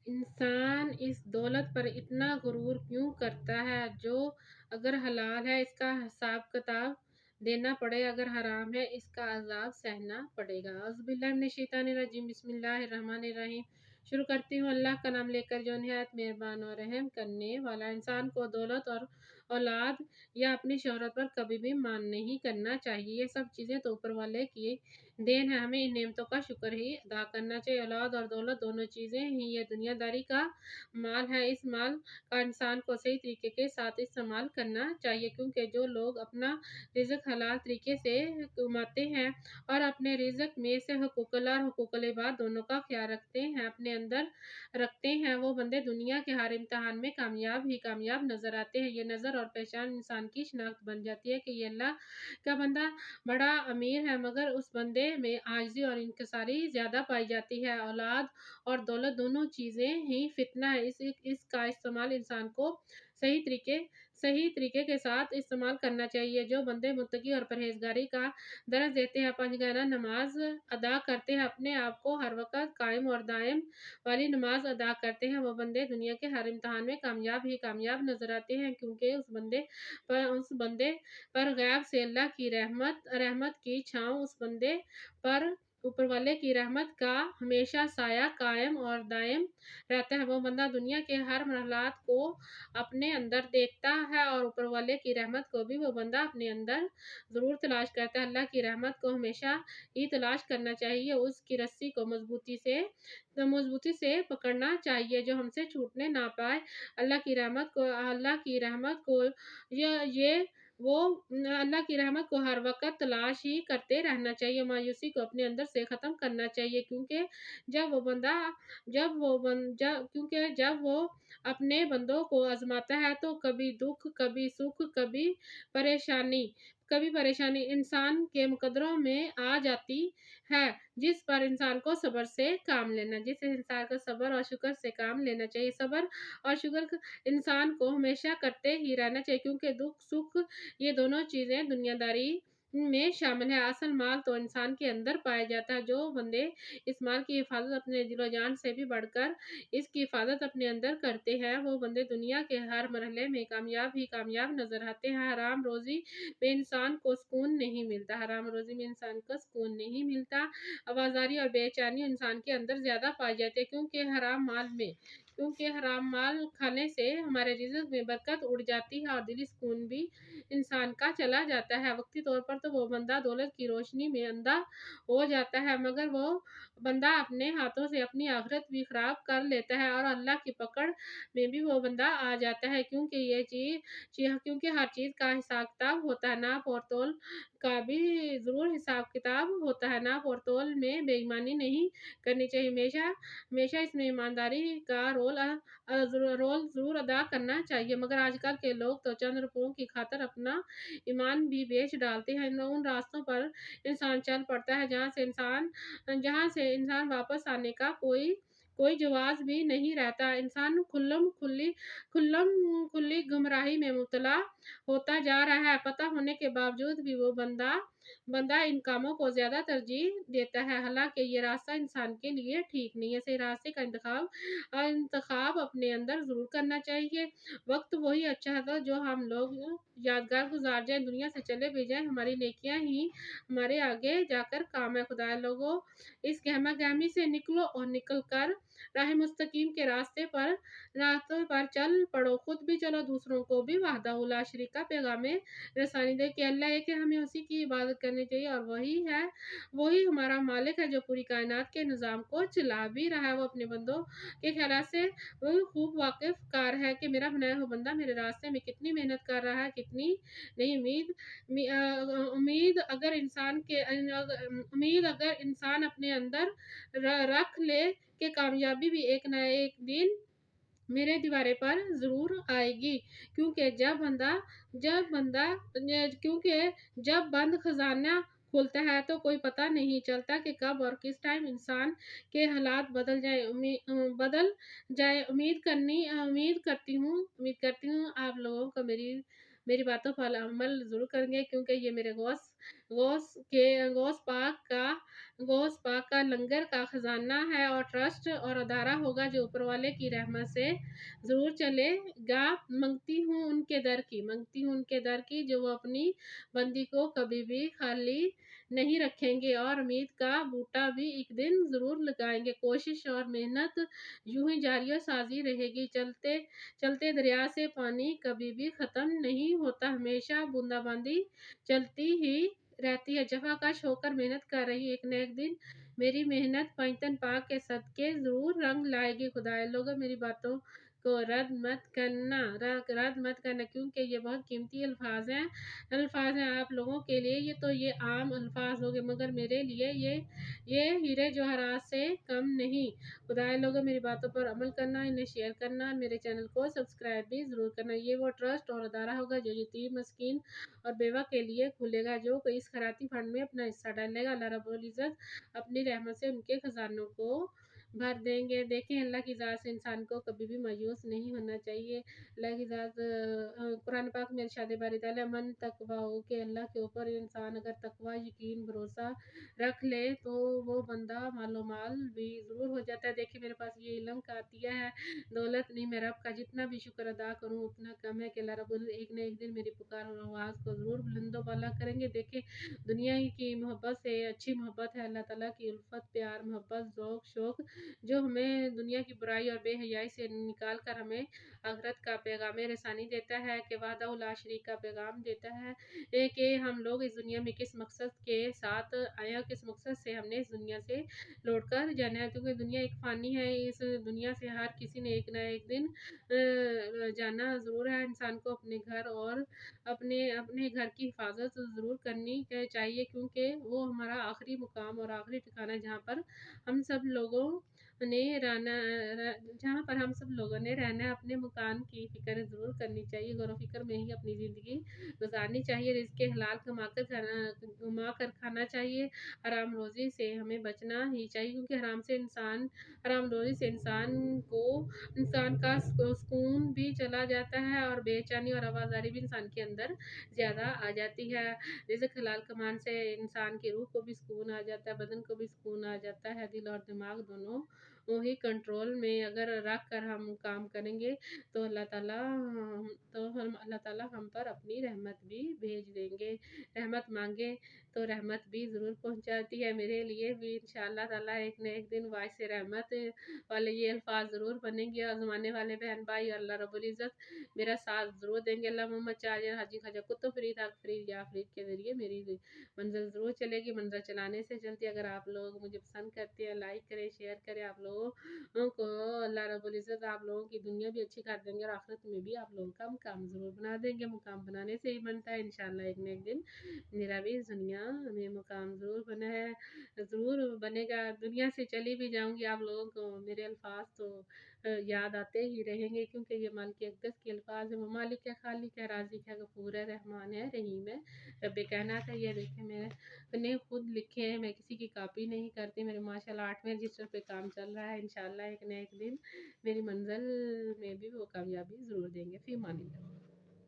इंसान इस दौलत पर इतना गुरूर क्यों करता है जो अगर हलाल है इसका हिसाब किताब देना पड़े, अगर हराम है इसका अजाब सहना पड़ेगा। औज़ुबिल्लाहि बिस्मिल्लाहिर्रहमानिर्रहीम। शुरू करती हूँ अल्लाह का नाम लेकर जो निहायत मेहरबान और रहम करने वाला। इंसान को दौलत और औलाद या अपनी शोहरत पर कभी भी मान नहीं करना चाहिए। ये सब चीज़ें तो ऊपर वाले की देन है, हमें इन नेमतों का शुक्र ही अदा करना चाहिए। औलाद और दौलत दोनों चीज़ें ही ये दुनियादारी का माल है। इस माल का इंसान को सही तरीके के साथ इस्तेमाल करना चाहिए, क्योंकि जो लोग अपना रिज़्क हलाल तरीके से कमाते हैं और अपने रिज़्क में से हुकूकुल और हुकूकुल इबाद दोनों का ख्याल अपने अंदर रखते हैं, वो बंदे दुनिया के हर इम्तिहान में कामयाब ही कामयाब नज़र आते हैं। ये नज़र और पहचान इंसान की शिनाख्त बन जाती है कि ये अल्लाह का बंदा बड़ा अमीर है, मगर उस बंदे में आजिज़ी और इंकिसारी ज़्यादा पाई जाती है। औलाद और दौलत दोनों चीज़ें ही फितना है। इसका इस्तेमाल इंसान को सही तरीके के साथ इस्तेमाल करना चाहिए। जो बंदे मुत्तकी और परहेजगारी का दर्ज देते हैं, पंजगाना नमाज अदा करते हैं, अपने आप को हर वक्त कायम और दायम वाली नमाज अदा करते हैं, वो बंदे दुनिया के हर इम्तिहान में कामयाब ही कामयाब नजर आते हैं, क्योंकि उस बंदे पर गैब से अल्लाह की रहमत की छाँव उस बंदे पर ऊपर वाले की रहमत का हमेशा साया कायम और दायम रहता है। वो बंदा दुनिया के हर मरहलात को अपने अंदर देखता है और ऊपर वाले की रहमत को भी वो बंदा अपने अंदर ज़रूर तलाश करता है। अल्लाह की रहमत को हमेशा ही तलाश करना चाहिए, उसकी रस्सी को मजबूती से पकड़ना चाहिए जो हमसे छूटने ना पाए। अल्लाह की रहमत को ये वो अल्लाह की रहमत को हर वक़्त तलाश ही करते रहना चाहिए। मायूसी को अपने अंदर से ख़त्म करना चाहिए, क्योंकि जब वो बंदा जब वो बन जब क्योंकि जब वो अपने बंदों को आज़माता है तो कभी दुःख, कभी सुख, कभी परेशानी इंसान के मुकद्दरों में आ जाती है, जिस पर इंसान को जिस इंसान को सब्र और शुक्र से काम लेना चाहिए। सब्र और शुक्र इंसान को हमेशा करते ही रहना चाहिए, क्योंकि दुःख सुख ये दोनों चीज़ें दुनियादारी में शामिल है। असल माल तो इंसान के अंदर पाया जाता है। जो बंदे इस माल की हिफाजत अपने दिलो जान से भी बढ़कर इसकी हिफाजत अपने अंदर करते हैं, वो बंदे दुनिया के हर मरहले में कामयाब ही कामयाब नजर आते हैं। हराम रोज़ी में इंसान को सुकून नहीं मिलता। आवाज़ारी और बेचैनी इंसान के अंदर ज़्यादा पाई जाती है, क्योंकि हराम माल खाने से हमारे रिज़्क में बरकत उड़ जाती है और दिली सुकून भी इंसान का चला जाता है। वक्ती तौर पर तो वो बंदा दौलत की रोशनी में अंधा हो जाता है, मगर वो बंदा अपने हाथों से अपनी आखिरत भी खराब कर लेता है और अल्लाह की पकड़ में भी वो बंदा आ जाता है, क्योंकि हर चीज़ का हिसाब किताब होता है। नाप और तौल का भी ज़रूर हिसाब किताब होता है। नाप और तौल में बेईमानी नहीं करनी चाहिए। हमेशा इसमें ईमानदारी का रोल ज़रूर अदा करना चाहिए, मगर आजकल के लोग तो चंद रुपयों की खातिर अपना ईमान भी बेच डालते हैं। उन रास्तों पर इंसान चल पड़ता है जहाँ से इंसान वापस आने का कोई जवाज़ भी नहीं रहता। इंसान खुल्लम खुल्ली गुमराही में मुब्तला होता जा रहा है। पता होने के बावजूद भी वो बंदा इन कामों को ज़्यादा तरजीह देता है, हालांकि ये रास्ता इंसान के लिए ठीक नहीं है। सही रास्ते का इंतखाब अपने अंदर ज़रूर करना चाहिए। वक्त वही अच्छा था जो हम लोग यादगार गुजार जाए, दुनिया से चले भी जाए, हमारी नेकियां ही हमारे आगे जाकर काम है। खुदा लोगों, इस गहमा गहमी से निकलो और निकल कर राह मुस्तकीम के रास्तों पर चल पड़ो। खुद भी चलो, दूसरों को भी वहदहू ला शरीक का पैगाम रसानी दे कि अल्लाह है कि हमें उसी की इबादत करनी चाहिए और वही हमारा मालिक है जो पूरी कायनात के निज़ाम को चला भी रहा है। वो अपने बंदों के ख्यालात से वो खूब वाकिफ कार है कि मेरा बनाया हुआ बंदा मेरे रास्ते में कितनी मेहनत कर रहा है, कितनी नहीं। उम्मीद अगर इंसान अपने अंदर रख ले कि कामयाबी भी एक ना एक दिन मेरे दीवारे पर ज़रूर आएगी, क्योंकि जब बंद खजाना खुलता है तो कोई पता नहीं चलता कि कब और किस टाइम इंसान के हालात बदल जाए। उम्मीद करती हूँ आप लोगों को मेरी मेरी बातों पर अमल ज़रूर करेंगे, क्योंकि ये मेरे गौस के गौस पाक का लंगर का खजाना है और ट्रस्ट और अदारा होगा जो ऊपर वाले की रहमत से ज़रूर चलेगा। मांगती हूँ उनके दर की जो वो अपनी बंदी को कभी भी खाली नहीं रखेंगे और उम्मीद का बूटा भी एक दिन ज़रूर लगाएंगे। कोशिश और मेहनत यूं ही जारी और साजी रहेगी। चलते चलते दरिया से पानी कभी भी ख़त्म नहीं होता, हमेशा बूंदाबांदी चलती ही रहती है। जफाकश होकर मेहनत कर रही एक न एक दिन मेरी मेहनत पैंतन पाक के सदके ज़रूर रंग लाएगी। खुदाए लोगों, मेरी बातों को रद्द मत करना, क्योंकि ये बहुत कीमती अल्फाज हैं आप लोगों के लिए। ये आम अल्फाज हो गए, मगर मेरे लिए ये हीरे जवाहरात से कम नहीं। खुदाए लोगों, मेरी बातों पर अमल करना, इन्हें शेयर करना, मेरे चैनल को सब्सक्राइब भी ज़रूर करना। ये वो ट्रस्ट और अदारा होगा जो यतीम, मस्कीन और बेवा के लिए खुलेगा, जो इस खैराती फंड में अपना हिस्सा डालेगा। अल्लाह रब्बुल इज़्ज़त अपनी रहमत से उनके खजानों को भर देंगे। देखें, अल्लाह की ज़ात से इंसान को कभी भी मायूस नहीं होना चाहिए। अल्लाह की ज़ात कुरान पाक में इरशाद बारी ताला मन तकवा हो कि अल्लाह के ऊपर इंसान अगर तकवा, यकीन, भरोसा रख ले तो वो बंदा मालो माल भी ज़रूर हो जाता है। देखिए, मेरे पास ये इल्म का अतिया है, दौलत नहीं। मैं रब का जितना भी शुक्र अदा करूँ उतना कम है कि अल्लाह रब्बुल एक न एक दिन मेरी पुकार और आवाज़ को ज़रूर बुलंदो बाला करेंगे। देखिए, दुनिया ही की मोहब्बत से अच्छी मोहब्बत है अल्लाह ताला की उल्फत, प्यार, मोहब्बत, ज़ौक़, शौक़, जो हमें दुनिया की बुराई और बेहयाई से निकाल कर हमें आखिरत का पैगाम रसानी देता है, कि वाहदहू ला शरीक का पैगाम देता है कि हम लोग इस दुनिया में किस मकसद के साथ आए हैं, किस मकसद से हमने इस दुनिया से लौट कर जाना है। क्योंकि दुनिया एक फ़ानी है, इस दुनिया से हर किसी ने एक ना एक दिन जाना ज़रूर है। इंसान को अपने घर और अपने घर की हिफाजत ज़रूर करनी चाहिए, क्योंकि वो हमारा आखिरी मुकाम और आखिरी ठिकाना है, हम सब लोगों ने रहना जहाँ पर हम सब लोगों ने रहना है। अपने मकान की फ़िक्र ज़रूर करनी चाहिए, गौर फ़िक्र में ही अपनी ज़िंदगी गुजारनी चाहिए। रिज़्क़ हलाल कमा कर खाना चाहिए। हराम रोज़ी से हमें बचना ही चाहिए, क्योंकि हराम रोज़ी से इंसान का सुकून भी चला जाता है और बेचैनी और आवाज़ारी भी इंसान के अंदर ज़्यादा आ जाती है। रिज़्क़ हलाल कमाने से इंसान की रूह को भी सुकून आ जाता है, बदन को भी सुकून आ जाता है, दिल और दिमाग दोनों वो ही कंट्रोल में अगर रख कर हम काम करेंगे तो अल्लाह ताला हम पर अपनी रहमत भी भेज देंगे। रहमत मांगे तो रहमत भी ज़रूर पहुँचाती है। मेरे लिए भी इंशाअल्लाह ताला एक न एक दिन वाइस रहमत वाले ये अल्फाज ज़रूर बनेंगे और ज़माने वाले बहन भाई अल्लाह रब्बुल इज़्ज़त मेरा साथ ज़रूर देंगे। अल्लाह मोहम्मद चार्जर हाजी ख्वाजा कुतुब फरीद हक फरीद या फरीद के ज़रिए मेरी मंज़िल ज़रूर चलेगी। मंज़िल चलाने से चलती, अगर आप लोग मुझे पसंद करते हैं, लाइक करें, शेयर करें। आप लोगों को अल्लाह रब्बुल इज़्ज़त आप लोगों की दुनिया भी अच्छी कर देंगे और आखिरत में भी आप लोगों का मुकाम ज़रूर बना देंगे। मुकाम बनाने से ही बनता है इंशाअल्लाह, एक न एक दिन मेरा भी इस दुनिया में मुकाम ज़रूर बनेगा। दुनिया से चली भी जाऊँगी, आप लोगों को मेरे अल्फाज तो याद आते ही रहेंगे, क्योंकि ये मालिक अक़दस के अल्फाज हैं। वो मालिक है, खालिक है, राज़िक है, गफ़ूर है, रहमान है, रहीम है। रब्बे कायनात है। ये देखिए, मैंने खुद लिखे हैं, मैं किसी की कॉपी नहीं करती। मेरे माशाअल्लाह 8वें रजिस्टर पे काम चल रहा है। इंशाअल्लाह एक न एक दिन मेरी मंज़िल में भी वो कामयाबी ज़रूर देंगे। फ़ी अमानिल्लाह।